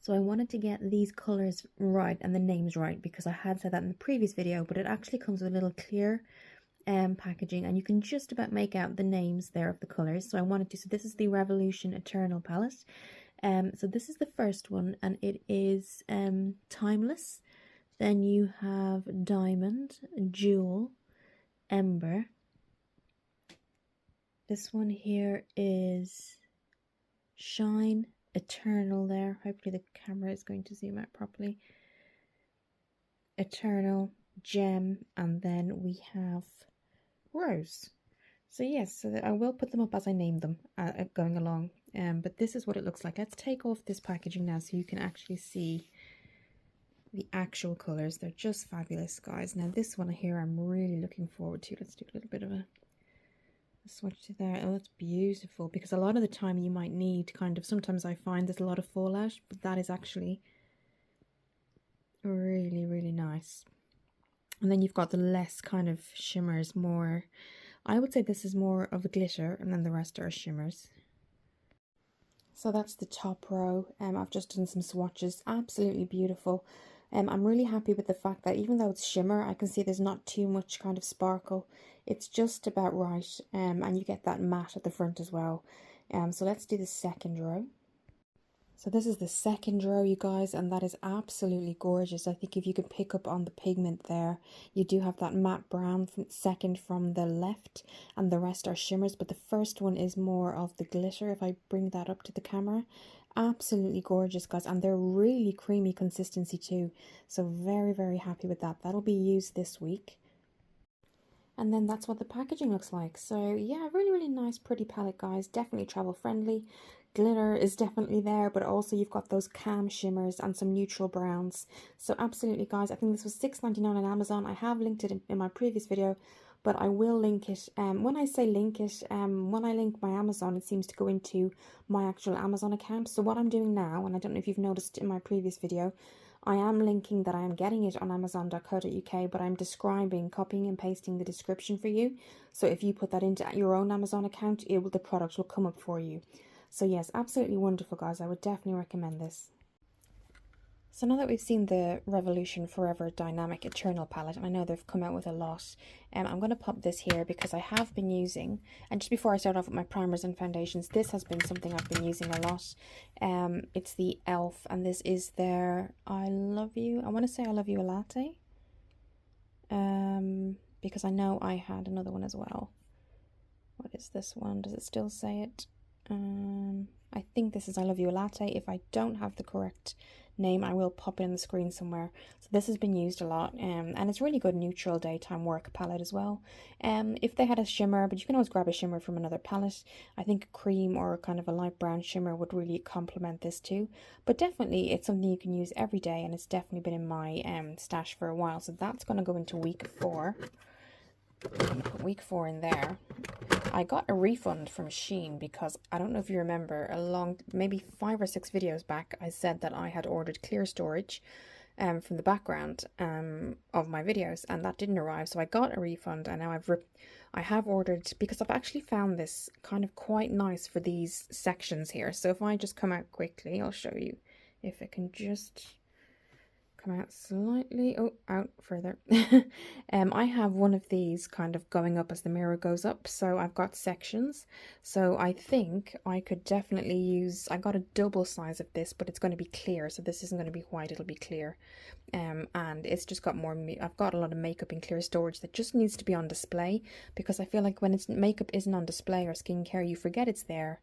So I wanted to get these colours right and the names right because I had said that in the previous video, but it actually comes with a little clear packaging and you can just about make out the names there of the colours. So I wanted to, so this is the Revolution Eternal palette. So this is the first one and it is Timeless. Then you have Diamond, Jewel, Ember. This one here is Shine, Eternal there. Hopefully the camera is going to zoom out properly. Eternal, Gem, and then we have Rose. So yes, so I will put them up as I name them going along. But this is what it looks like. Let's take off this packaging now so you can actually see the actual colours. They're just fabulous, guys. Now this one here I'm really looking forward to. Let's do a little bit of a swatch to there. Oh, that's beautiful, because a lot of the time you might need kind of, sometimes I find there's a lot of fallout, but that is actually really, really nice. And then you've got the less kind of shimmers, more, I would say this is more of a glitter, and then the rest are shimmers. So that's the top row. I've just done some swatches, absolutely beautiful. I'm really happy with the fact that even though it's shimmer, I can see there's not too much kind of sparkle. It's just about right, and you get that matte at the front as well. So let's do the second row. So this is the second row, you guys, and that is absolutely gorgeous. I think if you could pick up on the pigment there, you do have that matte brown second from the left, and the rest are shimmers, but the first one is more of the glitter. If I bring that up to the camera, absolutely gorgeous, guys, and they're really creamy consistency too. So very, very happy with that. That'll be used this week. And then that's what the packaging looks like. So yeah, really, really nice, pretty palette, guys. Definitely travel friendly. Glitter is definitely there, but also you've got those cam shimmers and some neutral browns. So absolutely, guys, I think this was $6.99 on Amazon. I have linked it in my previous video, but I will link it. When I say link it, when I link my Amazon, it seems to go into my actual Amazon account. So what I'm doing now, and I don't know if you've noticed in my previous video, I am linking that I am getting it on amazon.co.uk, but I'm describing, copying and pasting the description for you. So if you put that into your own Amazon account, the product will come up for you. So yes, absolutely wonderful, guys. I would definitely recommend this. So now that we've seen the Revolution Forever Dynamic Eternal palette, and I know they've come out with a lot, I'm going to pop this here because I have been using, and just before I start off with my primers and foundations, this has been something I've been using a lot. It's the e.l.f. and this is their I Love You, I want to say I Love You a Latte, because I know I had another one as well. What is this one? Does it still say it? I think this is I Love You a Latte. If I don't have the correct name, I will pop it in the screen somewhere. So this has been used a lot, and it's really good neutral daytime work palette as well. If they had a shimmer, but you can always grab a shimmer from another palette. I think a cream or kind of a light brown shimmer would really complement this too. But definitely it's something you can use every day, and it's definitely been in my stash for a while. So that's going to go into week 4. I'm going to put week 4 in there. I got a refund from Shein because I don't know if you remember, maybe 5 or 6 videos back, I said that I had ordered clear storage from the background of my videos, and that didn't arrive. So I got a refund, and now I have ordered, because I've actually found this kind of quite nice for these sections here. So if I just come out quickly, I'll show you if it can just come out slightly, out further. I have one of these kind of going up as the mirror goes up, so I've got sections. So I think I could definitely use, I got a double size of this, but it's going to be clear, so this isn't going to be white, it'll be clear. And it's just got more, I've got a lot of makeup in clear storage that just needs to be on display, because I feel like when makeup isn't on display or skincare, you forget it's there.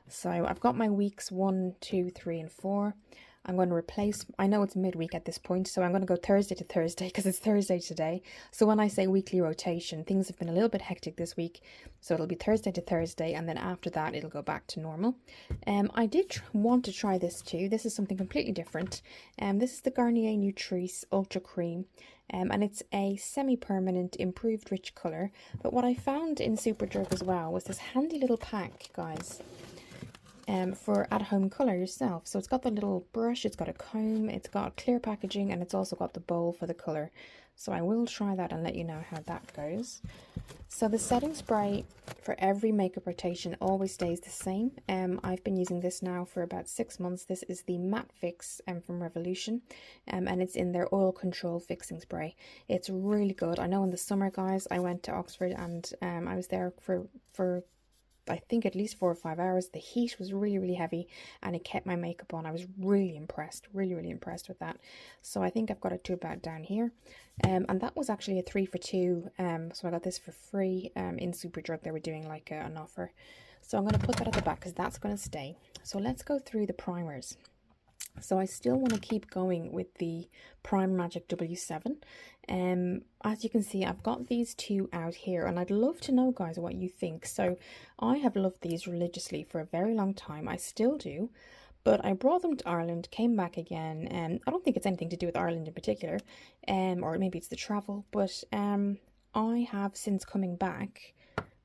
So I've got my weeks 1, 2, 3, and 4. I'm going to replace, I know it's midweek at this point, so I'm going to go Thursday to Thursday because it's Thursday today. So when I say weekly rotation, things have been a little bit hectic this week. So it'll be Thursday to Thursday, and then after that, it'll go back to normal. I did want to try this too. This is something completely different. This is the Garnier Nutrice Ultra Cream. And it's a semi-permanent improved rich colour. But what I found in Superdrug as well was this handy little pack, guys. For at-home colour yourself. So it's got the little brush, it's got a comb, it's got clear packaging, and it's also got the bowl for the colour. So I will try that and let you know how that goes. So the setting spray for every makeup rotation always stays the same. I've been using this now for about 6 months. This is the Matte Fix from Revolution, and it's in their oil control fixing spray. It's really good. I know in the summer, guys, I went to Oxford and I was there for I think at least 4 or 5 hours. The heat was really, really heavy and it kept my makeup on. I was really impressed, really impressed with that. So I think I've got it to about down here. And that was actually a 3 for 2. So I got this for free in Superdrug. They were doing like an offer. So I'm going to put that at the back because that's going to stay. So let's go through the primers. So I still want to keep going with the Prime Magic W7. As you can see, I've got these two out here and I'd love to know, guys, what you think. So I have loved these religiously for a very long time. I still do, but I brought them to Ireland, came back again, and I don't think it's anything to do with Ireland in particular, or maybe it's the travel, but I have, since coming back,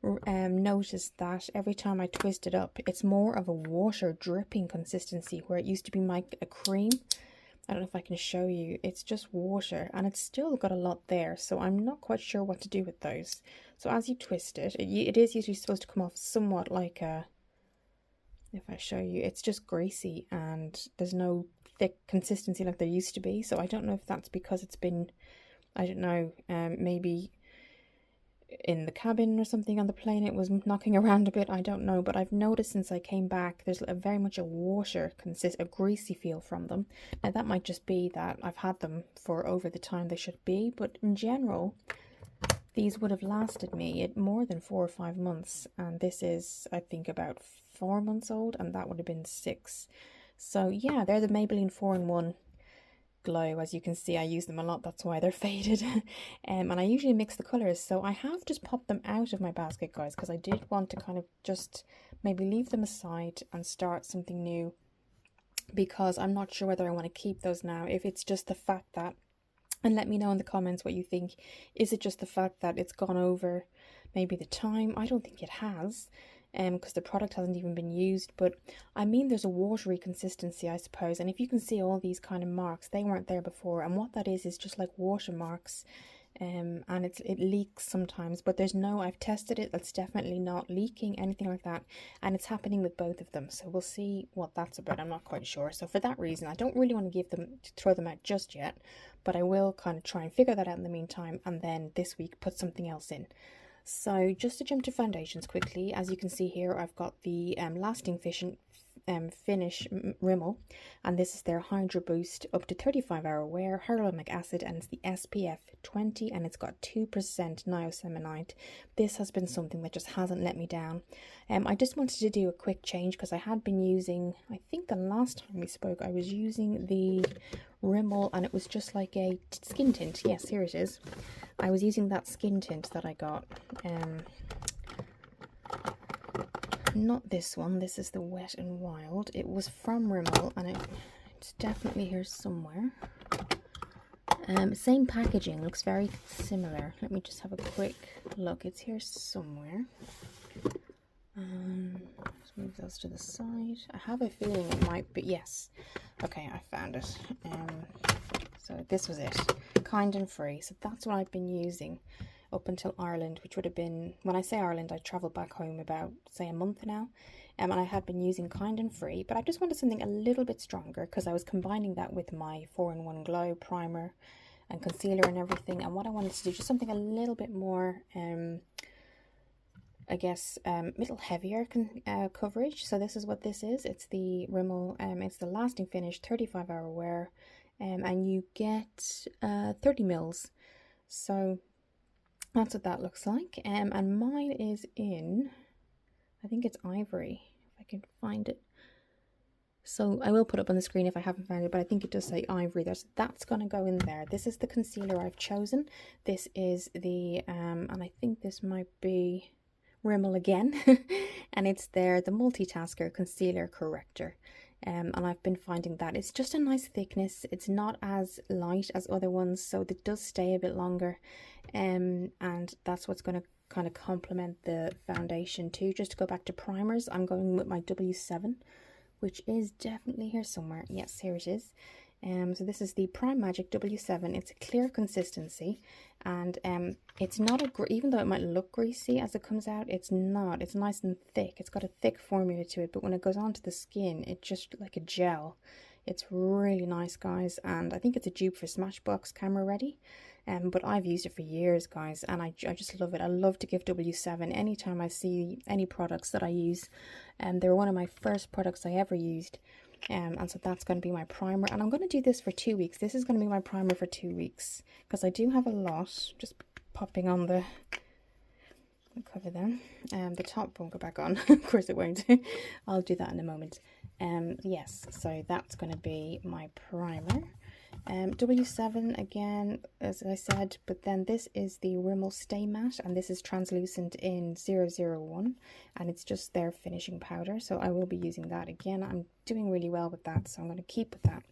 noticed that every time I twist it up, it's more of a water dripping consistency, where it used to be like a cream. I don't know if I can show you. It's just water and it's still got a lot there, so I'm not quite sure what to do with those. So as you twist it, it is usually supposed to come off somewhat like a, if I show you, it's just greasy and there's no thick consistency like there used to be. So I don't know if that's because it's been, I don't know, maybe in the cabin or something on the plane it was knocking around a bit, I don't know, but I've noticed since I came back there's very much a water a greasy feel from them. Now that might just be that I've had them for over the time they should be, but in general these would have lasted me more than 4 or 5 months, and this is, I think, about 4 months old, and that would have been 6. So yeah, they're the Maybelline 4-in-1 Glow. As you can see, I use them a lot, that's why they're faded. And I usually mix the colours, so I have just popped them out of my basket, guys, because I did want to kind of just maybe leave them aside and start something new, because I'm not sure whether I want to keep those now. If it's just the fact that, and let me know in the comments what you think, is it just the fact that it's gone over maybe the time? I don't think it has, because the product hasn't even been used, but I mean there's a watery consistency, I suppose. And if you can see all these kind of marks, they weren't there before, and what that is just like water marks, and it leaks sometimes, but there's no, I've tested it, that's definitely not leaking, anything like that, and it's happening with both of them. So we'll see what that's about. I'm not quite sure. So for that reason, I don't really want to throw them out just yet, but I will kind of try and figure that out in the meantime, and then this week put something else in. So just to jump to foundations quickly, as you can see here, I've got the Lasting Finish Rimmel, and this is their Hydra Boost up to 35-hour wear, hyaluronic acid, and it's the SPF 20, and it's got 2% niacinamide. This has been something that just hasn't let me down. I just wanted to do a quick change because I had been using, I think the last time we spoke, I was using the Rimmel, and it was just like a skin tint. Yes, here it is. I was using that skin tint that I got. Not this one. This is the Wet and Wild. It was from Rimmel, and it's definitely here somewhere. Same packaging, looks very similar. Let me just have a quick look. It's here somewhere. Let's move those to the side. I have a feeling it might be, yes. Okay, I found it. So this was it. Kind and Free. So that's what I've been using up until Ireland, which would have been, when I say Ireland, I travelled back home about, say, a month now. And I had been using Kind and Free, but I just wanted something a little bit stronger because I was combining that with my 4-in-1 Glow primer and concealer and everything. And what I wanted to do, just something a little bit more, I guess, little heavier coverage. So this is what this is. It's the Rimmel, it's the Lasting Finish 35-hour wear, and you get 30 mils. So that's what that looks like. And mine is in, I think it's Ivory, if I can find it. So I will put it up on the screen if I haven't found it, but I think it does say Ivory there. So that's going to go in there. This is the concealer I've chosen. This is the, and I think this might be Rimmel again. And it's there, the Multitasker Concealer Corrector. And I've been finding that it's just a nice thickness. It's not as light as other ones, so it does stay a bit longer. And that's what's going to kind of complement the foundation too. Just to go back to primers, I'm going with my W7, which is definitely here somewhere. Yes, here it is. So this is the Prime Magic W7. It's a clear consistency, and it's not even though it might look greasy as it comes out, it's not. It's nice and thick. It's got a thick formula to it, but when it goes onto the skin, it's just like a gel. It's really nice, guys, and I think it's a dupe for Smashbox Camera Ready. But I've used it for years, guys, and I just love it. I love to give W7 anytime I see any products that I use. They were one of my first products I ever used. And so that's going to be my primer, and I'm going to do this for 2 weeks. This is going to be my primer for 2 weeks because I do have a lot. Just popping on the cover then. The top won't go back on. Of course it won't. I'll do that in a moment. Yes, so that's going to be my primer. W7 again, as I said, but then this is the Rimmel Stay Matte, and this is translucent in 001, and it's just their finishing powder, so I will be using that again. I'm doing really well with that, so I'm going to keep with that.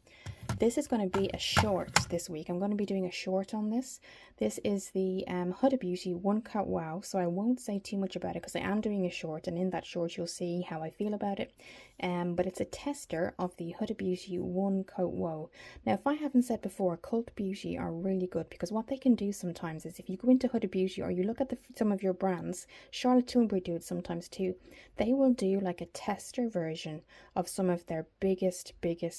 This is going to be a short this week. I'm going to be doing a short on this. This is the Huda Beauty One Coat Wow, so I won't say too much about it because I am doing a short, and in that short you'll see how I feel about it. But it's a tester of the Huda Beauty One Coat Wow. Now, if I haven't said before, Cult Beauty are really good because what they can do sometimes is if you go into Huda Beauty or you look at some of your brands, Charlotte Tilbury do it sometimes too, they will do like a tester version of some of their biggest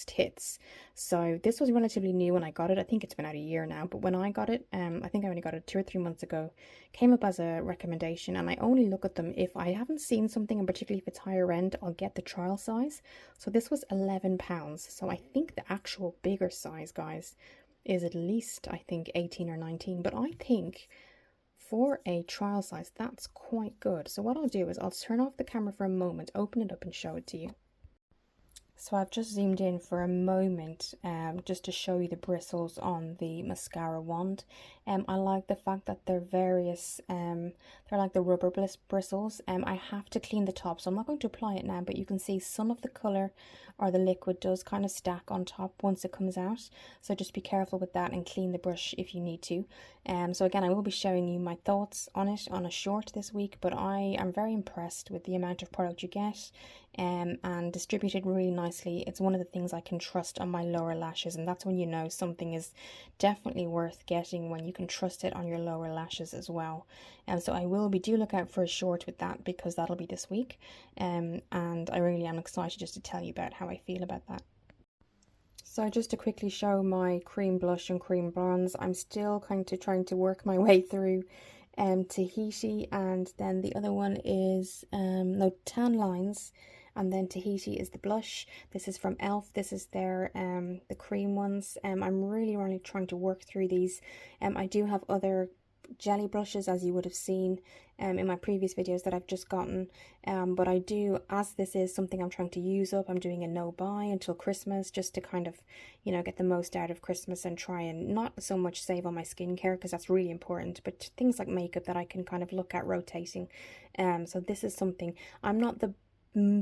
hits. So this was relatively new when I got it. I think it's been out a year now, but when I got it, I think I only got it 2 or 3 months ago, came up as a recommendation, and I only look at them if I haven't seen something, and particularly if it's higher end, I'll get the trial size. So this was £11, so I think the actual bigger size, guys, is at least, I think, 18 or 19, but I think for a trial size that's quite good. So what I'll do is I'll turn off the camera for a moment, open it up and show it to you. So I've just zoomed in for a moment just to show you the bristles on the mascara wand. I like the fact that they're various, they're like the rubber bristles. I have to clean the top, so I'm not going to apply it now, but you can see some of the colour or the liquid does kind of stack on top once it comes out. So just be careful with that and clean the brush if you need to. So again, I will be showing you my thoughts on it on a short this week, but I am very impressed with the amount of product you get. And distributed really nicely. It's one of the things I can trust on my lower lashes, and that's when you know something is definitely worth getting, when you can trust it on your lower lashes as well. And so I will be, do look out for a short with that because that'll be this week. And I really am excited just to tell you about how I feel about that. So just to quickly show my cream blush and cream bronze, I'm still kind of trying to work my way through Tahiti, and then the other one is no, Tan Lines, and then Tahiti is the blush. This is from e.l.f. This is their the cream ones. I'm really trying to work through these. I do have other jelly brushes, as you would have seen in my previous videos that I've just gotten, but I do, as this is something I'm trying to use up, I'm doing a no buy until Christmas, just to kind of, you know, get the most out of Christmas and try and not so much save on my skincare because that's really important, but things like makeup that I can kind of look at rotating. So this is something, I'm not the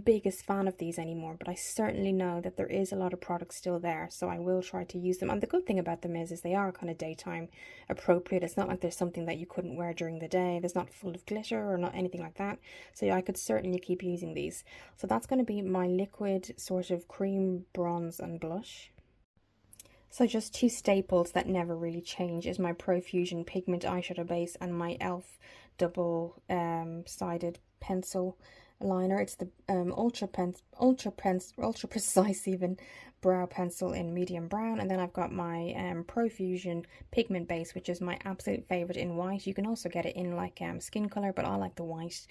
biggest fan of these anymore, but I certainly know that there is a lot of products still there, so I will try to use them. And the good thing about them is they are kind of daytime appropriate. It's not like there's something that you couldn't wear during the day. There's not full of glitter or not anything like that, so yeah, I could certainly keep using these. So that's going to be my liquid sort of cream, bronze and blush. So just two staples that never really change is my Profusion Pigment Eyeshadow Base and my e.l.f. double sided pencil liner. It's the ultra precise even brow pencil in medium brown, and then I've got my Profusion Pigment Base, which is my absolute favorite in white. You can also get it in like skin color, but I like the white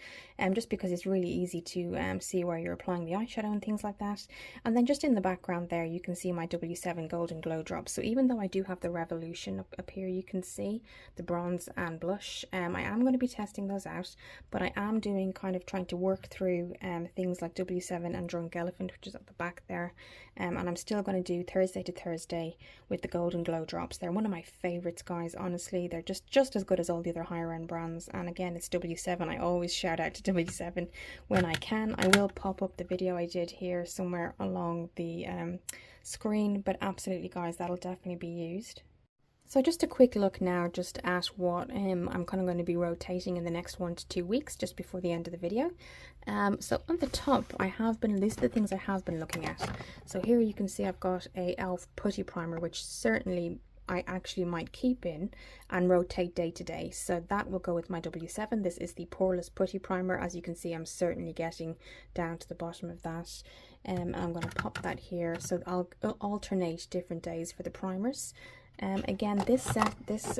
just because it's really easy to see where you're applying the eyeshadow and things like that. And then just in the background there you can see my W7 Golden Glow Drops. So even though I do have the Revolution up here, you can see the bronze and blush. I am going to be testing those out, but I am doing kind of trying to work through things like W7 and Drunk Elephant, which is at the back there, and I'm still going to do Thursday to Thursday with the Golden Glow Drops. They're one of my favorites, guys. Honestly, they're just as good as all the other higher end brands. And again, it's W7. I always shout out to W7 when I can. I will pop up the video I did here somewhere along the screen, but absolutely, guys, that'll definitely be used. So just a quick look now just at what I'm kind of going to be rotating in the next 1 to 2 weeks just before the end of the video. So on the top these are the things I have been looking at. So here you can see I've got a e.l.f. putty primer, which certainly I actually might keep in and rotate day to day. So that will go with my W7. This is the poreless putty primer. As you can see, I'm certainly getting down to the bottom of that. And I'm going to pop that here. So I'll alternate different days for the primers. Again, this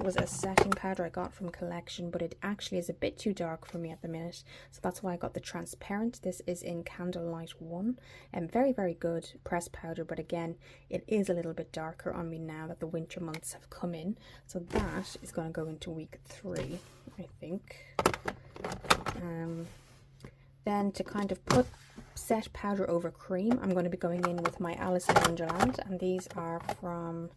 was a setting powder I got from Collection, but it actually is a bit too dark for me at the minute, so that's why I got the transparent. This is in Candlelight 1, and very, very good pressed powder, but again, it is a little bit darker on me now that the winter months have come in, so that is going to go into week 3, I think. Then to kind of put set powder over cream, I'm going to be going in with my Alice in Wonderland, and these are from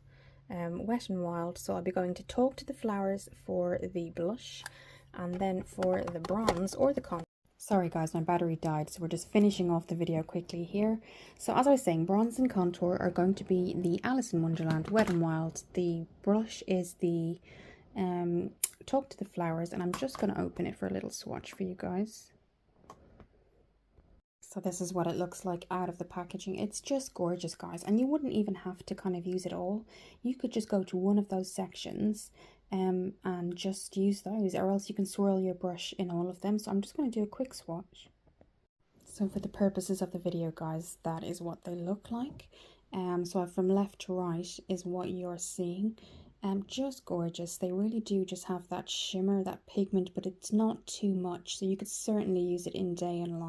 Wet n Wild. So I'll be going to Talk to the Flowers for the blush, and then for the bronze or the contour. Sorry guys, my battery died, so we're just finishing off the video quickly here. So as I was saying, bronze and contour are going to be the Alice in Wonderland Wet n Wild. The brush is the Talk to the Flowers, and I'm just going to open it for a little swatch for you guys. So this is what it looks like out of the packaging. It's just gorgeous, guys. And you wouldn't even have to kind of use it all. You could just go to one of those sections and just use those, or else you can swirl your brush in all of them. So I'm just going to do a quick swatch. So for the purposes of the video, guys, that is what they look like. So from left to right is what you're seeing. Just gorgeous. They really do just have that shimmer, that pigment, but it's not too much. So you could certainly use it in day and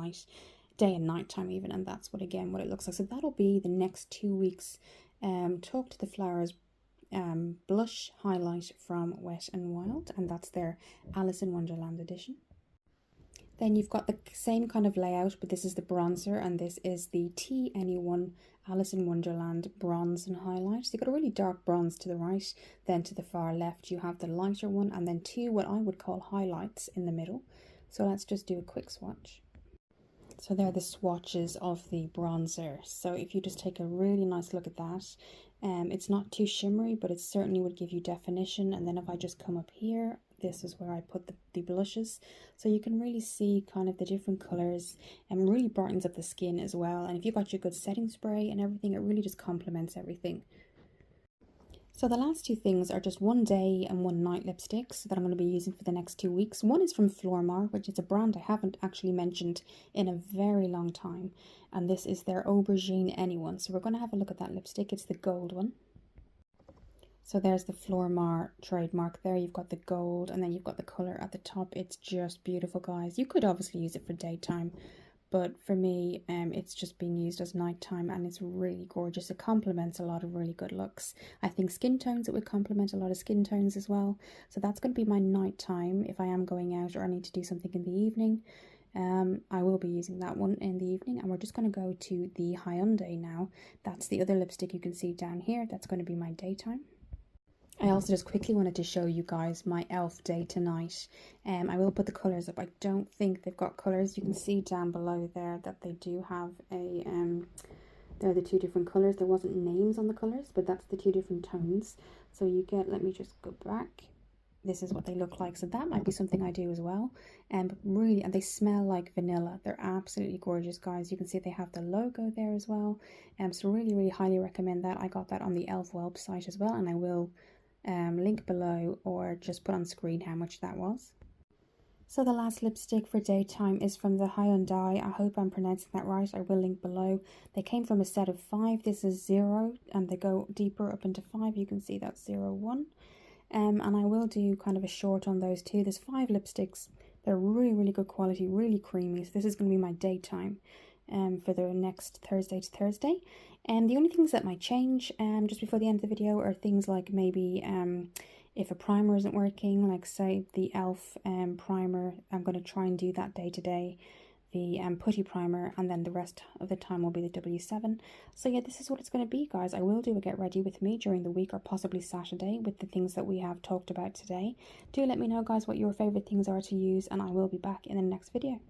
night time even, and that's what it looks like. So that'll be the next 2 weeks Talk to the Flowers blush highlight from Wet n Wild, and that's their Alice in Wonderland edition. Then you've got the same kind of layout, but this is the bronzer, and this is the T Anyone Alice in Wonderland bronze and highlight. So you've got a really dark bronze to the right, then to the far left you have the lighter one, and then 2 what I would call highlights in the middle. So let's just do a quick swatch. So they're the swatches of the bronzer. So if you just take a really nice look at that, it's not too shimmery, but it certainly would give you definition. And then if I just come up here, this is where I put the blushes. So you can really see kind of the different colours, and really brightens up the skin as well. And if you've got your good setting spray and everything, it really just complements everything. So the last 2 things are just 1 day and 1 night lipsticks that I'm going to be using for the next 2 weeks. One is from Flormar, which is a brand I haven't actually mentioned in a very long time. And this is their Aubergine Anyone. So we're going to have a look at that lipstick. It's the gold one. So there's the Flormar trademark there. You've got the gold, and then you've got the colour at the top. It's just beautiful, guys. You could obviously use it for daytime, but for me, it's just been used as nighttime, and it's really gorgeous. It complements a lot of really good looks. I think skin tones, it would complement a lot of skin tones as well. So that's going to be my nighttime if I am going out or I need to do something in the evening. I will be using that one in the evening, and we're just going to go to the Hyundai now. That's the other lipstick you can see down here. That's going to be my daytime. I also just quickly wanted to show you guys my e.l.f. day to night. I will put the colours up. I don't think they've got colours. You can see down below there that they do have a they're the 2 different colours. There wasn't names on the colours, but that's the 2 different tones. So you get, let me just go back. This is what they look like. So that might be something I do as well. But really, and they smell like vanilla. They're absolutely gorgeous, guys. You can see they have the logo there as well. So really, really highly recommend that. I got that on the e.l.f. website as well, and I will link below or just put on screen how much that was. So the last lipstick for daytime is from the Hyundai. I hope I'm pronouncing that right. I will link below. They came from a set of 5. This is 0, and they go deeper up into 5. You can see that's 0, 1. And I will do kind of a short on those too. There's 5 lipsticks. They're really, really good quality, really creamy. So this is going to be my daytime for the next Thursday to Thursday. And the only things that might change just before the end of the video are things like maybe if a primer isn't working, like say the e.l.f. primer, I'm going to try and do that day to day. The putty primer, and then the rest of the time will be the W7. So yeah, this is what it's going to be, guys. I will do a get ready with me during the week, or possibly Saturday, with the things that we have talked about today. Do let me know, guys, what your favorite things are to use, and I will be back in the next video.